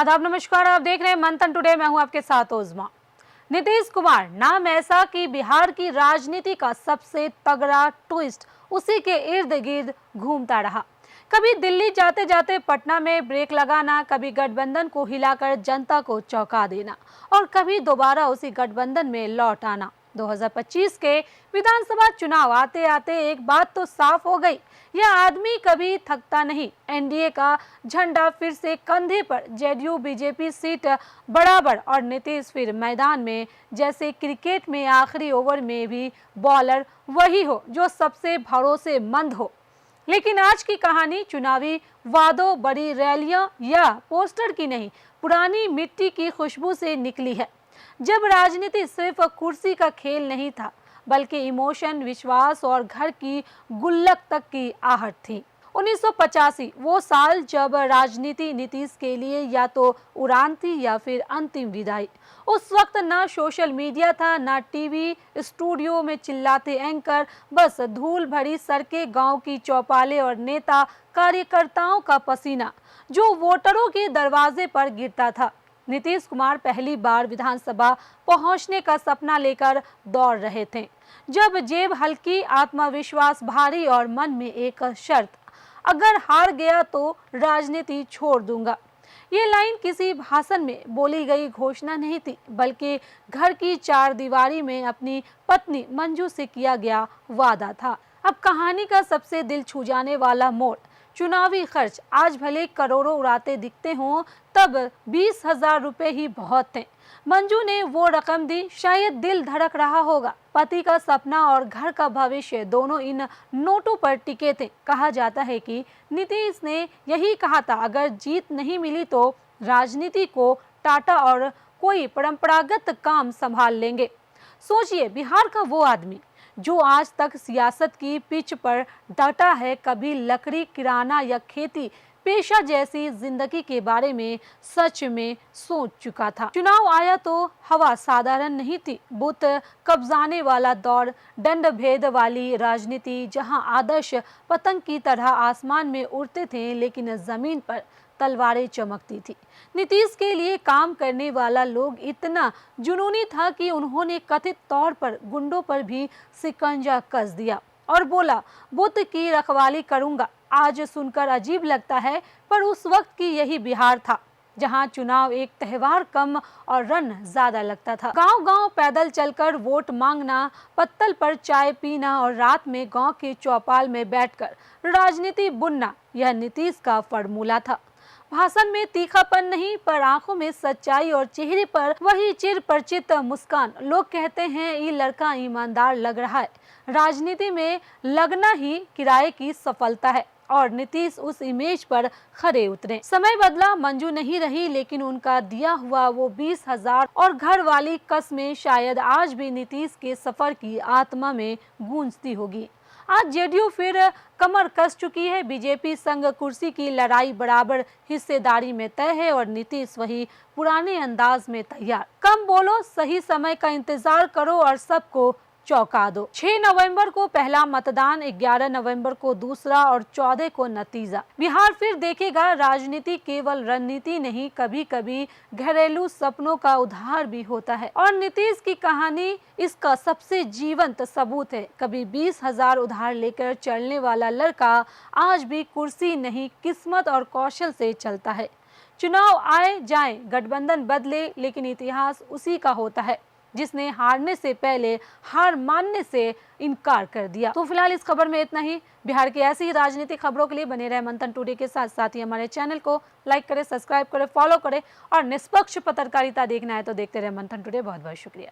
आदाब, नमस्कार। आप देख रहे हैं मंथन टुडे। मैं हूं आपके साथ ओज़मा। नीतीश कुमार नाम ऐसा कि बिहार की राजनीति का सबसे तगड़ा ट्विस्ट उसी के इर्द गिर्द घूमता रहा। कभी दिल्ली जाते जाते पटना में ब्रेक लगाना, कभी गठबंधन को हिलाकर जनता को चौंका देना और कभी दोबारा उसी गठबंधन में लौट आना। 2025 के विधानसभा चुनाव आते आते एक बात तो साफ हो गई, यह आदमी कभी थकता नहीं। एनडीए का झंडा फिर से कंधे पर, जेडीयू बीजेपी सीट बराबर और नीतीश फिर मैदान में। जैसे क्रिकेट में आखिरी ओवर में भी बॉलर वही हो जो सबसे भरोसेमंद हो। लेकिन आज की कहानी चुनावी वादों, बड़ी रैलियां या पोस्टर की नहीं, पुरानी मिट्टी की खुशबू से निकली है। जब राजनीति सिर्फ कुर्सी का खेल नहीं था, बल्कि इमोशन, विश्वास और घर की गुल्लक तक की आहट थी। 1985 वो साल जब राजनीति नीतीश के लिए या तो उड़ान थी या फिर अंतिम विदाई। उस वक्त ना सोशल मीडिया था, ना टीवी स्टूडियो में चिल्लाते एंकर, बस धूल भरी सड़कें, गांव की चौपालें और नेता कार्यकर्ताओं का पसीना जो वोटरों के दरवाजे पर गिरता था। नीतीश कुमार पहली बार विधानसभा पहुंचने का सपना लेकर दौड़ रहे थे, जब जेब हल्की, आत्मविश्वास भारी और मन में एक शर्त, अगर हार गया तो राजनीति छोड़ दूंगा। ये लाइन किसी भाषण में बोली गई घोषणा नहीं थी, बल्कि घर की चार दीवारी में अपनी पत्नी मंजू से किया गया वादा था। अब कहानी का सबसे दिल छू जाने वाला मोड़, चुनावी खर्च। आज भले करोड़ों उड़ाते दिखते हों, तब 20,000 रुपए ही बहुत थे। मंजू ने वो रकम दी, शायद दिल धड़क रहा होगा। पति का सपना और घर का भविष्य दोनों इन नोटों पर टिके थे। कहा जाता है कि नीतीश ने यही कहा था, अगर जीत नहीं मिली तो राजनीति को टाटा और कोई परंपरागत काम संभाल लेंगे। सोचिए, बिहार का वो आदमी जो आज तक सियासत की पिच पर डटा है, कभी लकड़ी, किराना या खेती पेशा जैसी जिंदगी के बारे में सच में सोच चुका था। चुनाव आया तो हवा साधारण नहीं थी। बूथ कब्जाने वाला दौर, दंड भेद वाली राजनीति, जहां आदर्श पतंग की तरह आसमान में उड़ते थे लेकिन जमीन पर तलवारें चमकती थी। नीतीश के लिए काम करने वाला लोग इतना जुनूनी था कि उन्होंने कथित तौर पर गुंडों पर भी शिकंजा कस दिया और बोला, बुद्ध की रखवाली करूंगा। आज सुनकर अजीब लगता है, पर उस वक्त की यही बिहार था, जहां चुनाव एक त्योहार कम और रन ज्यादा लगता था। गांव-गांव पैदल चलकर वोट मांगना, पत्तल पर चाय पीना और रात में गांव के चौपाल में बैठकर राजनीति बुनना, यह नीतीश का फॉर्मूला था। भाषण में तीखापन नहीं, पर आंखों में सच्चाई और चेहरे पर वही चिर परिचित मुस्कान। लोग कहते हैं ये लड़का ईमानदार लग रहा है। राजनीति में लगना ही किराए की सफलता है और नीतीश उस इमेज पर खरे उतरे। समय बदला, मंजू नहीं रही, लेकिन उनका दिया हुआ वो 20,000 और घर वाली कस्में शायद आज भी नीतीश के सफर की आत्मा में गूंजती होगी। आज जेडीयू फिर कमर कस चुकी है। बीजेपी संग कुर्सी की लड़ाई बराबर हिस्सेदारी में तय है और नीतीश वही पुराने अंदाज में तैयार। कम बोलो, सही समय का इंतजार करो और सबको चौंका दो। 6 नवंबर को पहला मतदान, 11 नवंबर को दूसरा और 14 को नतीजा। बिहार फिर देखेगा राजनीति केवल रणनीति नहीं, कभी कभी घरेलू सपनों का उधार भी होता है और नीतीश की कहानी इसका सबसे जीवंत सबूत है। कभी 20,000 उधार लेकर चलने वाला लड़का आज भी कुर्सी नहीं, किस्मत और कौशल से चलता है। चुनाव आए जाए, गठबंधन बदले, लेकिन इतिहास उसी का होता है जिसने हारने से पहले हार मानने से इनकार कर दिया। तो फिलहाल इस खबर में इतना ही। बिहार की ऐसी ही राजनीतिक खबरों के लिए बने रहे मंथन टुडे के साथ। साथ ही हमारे चैनल को लाइक करें, सब्सक्राइब करें, फॉलो करें और निष्पक्ष पत्रकारिता देखना है तो देखते रहे मंथन टुडे। बहुत बहुत शुक्रिया।